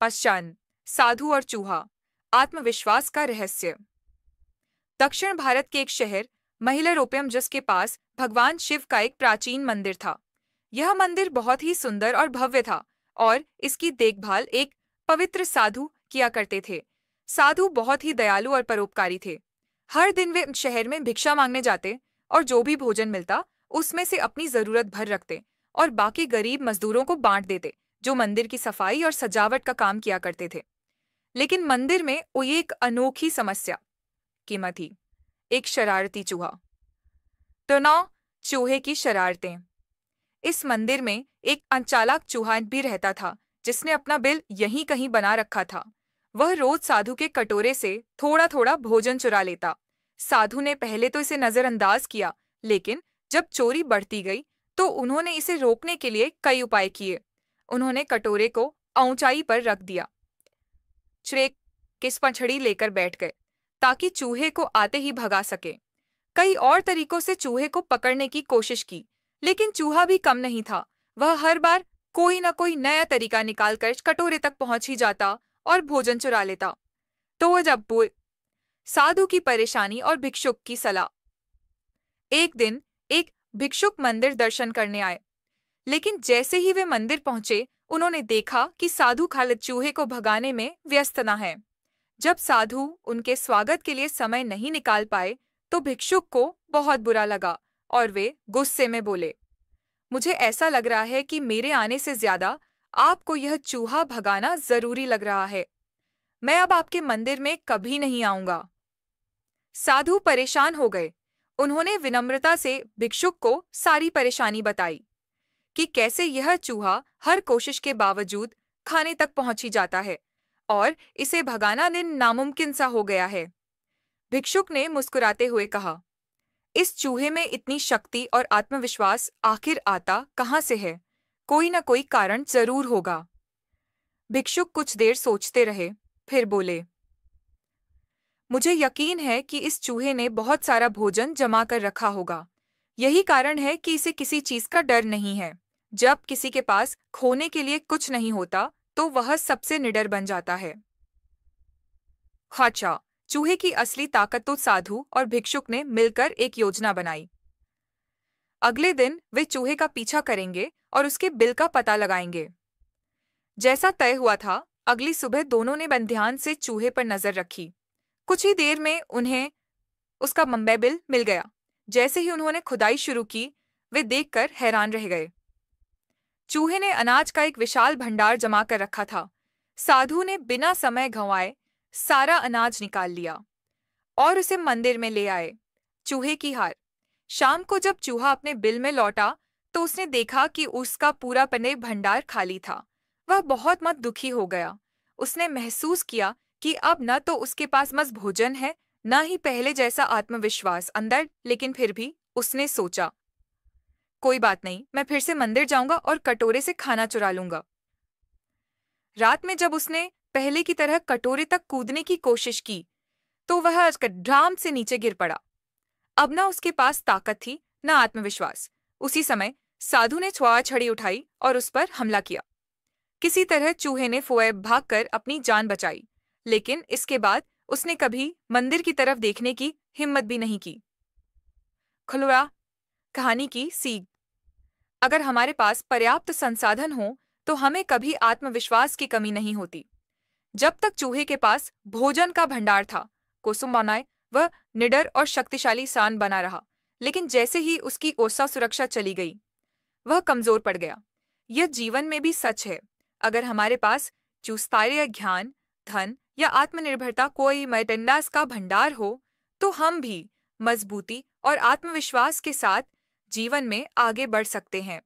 पश्चान, साधु और चूहा, आत्मविश्वास का रहस्य। दक्षिण भारत के एक शहर महिलारोपयम जिसके पास भगवान शिव का एक प्राचीन मंदिर था। यह मंदिर बहुत ही सुंदर और भव्य था और इसकी देखभाल एक पवित्र साधु किया करते थे। साधु बहुत ही दयालु और परोपकारी थे। हर दिन वे शहर में भिक्षा मांगने जाते और जो भी भोजन मिलता उसमें से अपनी जरूरत भर रखते और बाकी गरीब मजदूरों को बांट देते, जो मंदिर की सफाई और सजावट का काम किया करते थे। लेकिन मंदिर में कोई एक अनोखी समस्या कीमत थी, एक शरारती चूहा। तो नौ चूहे की शरारतें। इस मंदिर में एक चालाक चूहा भी रहता था जिसने अपना बिल यहीं कहीं बना रखा था। वह रोज साधु के कटोरे से थोड़ा थोड़ा भोजन चुरा लेता। साधु ने पहले तो इसे नजरअंदाज किया, लेकिन जब चोरी बढ़ती गई तो उन्होंने इसे रोकने के लिए कई उपाय किए। उन्होंने कटोरे को ऊंचाई पर रख दिया, श्रेक किस पछड़ी लेकर बैठ गए ताकि चूहे को आते ही भगा सके। कई और तरीकों से चूहे को पकड़ने की कोशिश की, लेकिन चूहा भी कम नहीं था। वह हर बार कोई न कोई नया तरीका निकालकर कटोरे तक पहुंच ही जाता और भोजन चुरा लेता। तो वह जब साधु की परेशानी और भिक्षुक की सलाह। एक दिन एक भिक्षुक मंदिर दर्शन करने आए, लेकिन जैसे ही वे मंदिर पहुंचे उन्होंने देखा कि साधु खालिद चूहे को भगाने में व्यस्त न है। जब साधु उनके स्वागत के लिए समय नहीं निकाल पाए तो भिक्षुक को बहुत बुरा लगा और वे गुस्से में बोले, मुझे ऐसा लग रहा है कि मेरे आने से ज्यादा आपको यह चूहा भगाना जरूरी लग रहा है। मैं अब आपके मंदिर में कभी नहीं आऊंगा। साधु परेशान हो गए। उन्होंने विनम्रता से भिक्षुक को सारी परेशानी बताई कि कैसे यह चूहा हर कोशिश के बावजूद खाने तक पहुंच ही जाता है और इसे भगाना नामुमकिन सा हो गया है। भिक्षुक ने मुस्कुराते हुए कहा, इस चूहे में इतनी शक्ति और आत्मविश्वास आखिर आता कहाँ से है? कोई न कोई कारण जरूर होगा। भिक्षुक कुछ देर सोचते रहे, फिर बोले, मुझे यकीन है कि इस चूहे ने बहुत सारा भोजन जमा कर रखा होगा। यही कारण है कि इसे किसी चीज का डर नहीं है। जब किसी के पास खोने के लिए कुछ नहीं होता तो वह सबसे निडर बन जाता है। अच्छा, चूहे की असली ताकत। तो साधु और भिक्षुक ने मिलकर एक योजना बनाई। अगले दिन वे चूहे का पीछा करेंगे और उसके बिल का पता लगाएंगे। जैसा तय हुआ था, अगली सुबह दोनों ने ध्यान से चूहे पर नजर रखी। कुछ ही देर में उन्हें उसका बिल मिल गया। जैसे ही उन्होंने खुदाई शुरू की, वे देखकर हैरान रह गए। चूहे ने अनाज का एक विशाल भंडार जमा कर रखा था। साधु ने बिना समय गंवाए सारा अनाज निकाल लिया और उसे मंदिर में ले आए। चूहे की हार। शाम को जब चूहा अपने बिल में लौटा तो उसने देखा कि उसका पूरा पनीर भंडार खाली था। वह बहुत मत दुखी हो गया। उसने महसूस किया कि अब न तो उसके पास मस भोजन है, न ही पहले जैसा आत्मविश्वास अंदर। लेकिन फिर भी उसने सोचा, कोई बात नहीं, मैं फिर से मंदिर जाऊंगा और कटोरे से खाना चुरा लूंगा। रात में जब उसने पहले की तरह कटोरे तक कूदने की कोशिश की तो वह ड्राम से नीचे गिर पड़ा। अब न उसके पास ताकत थी न आत्मविश्वास। उसी समय साधु ने छड़ी उठाई और उस पर हमला किया। किसी तरह चूहे ने भागकर अपनी जान बचाई, लेकिन इसके बाद उसने कभी मंदिर की तरफ देखने की हिम्मत भी नहीं की। खुलवा कहानी की सीख। अगर हमारे पास पर्याप्त संसाधन हो तो हमें कभी आत्मविश्वास की कमी नहीं होती। जब तक चूहे के पास भोजन का भंडार था, कोसुम्बानाय वह निडर और शक्तिशाली सान बना रहा। लेकिन जैसे ही उसकी ओसा सुरक्षा चली गई, वह कमजोर पड़ गया। यह जीवन में भी सच है। अगर हमारे पास चुस्तार्य ज्ञान, धन या आत्मनिर्भरता कोई मैटेंडास का भंडार हो तो हम भी मजबूती और आत्मविश्वास के साथ जीवन में आगे बढ़ सकते हैं।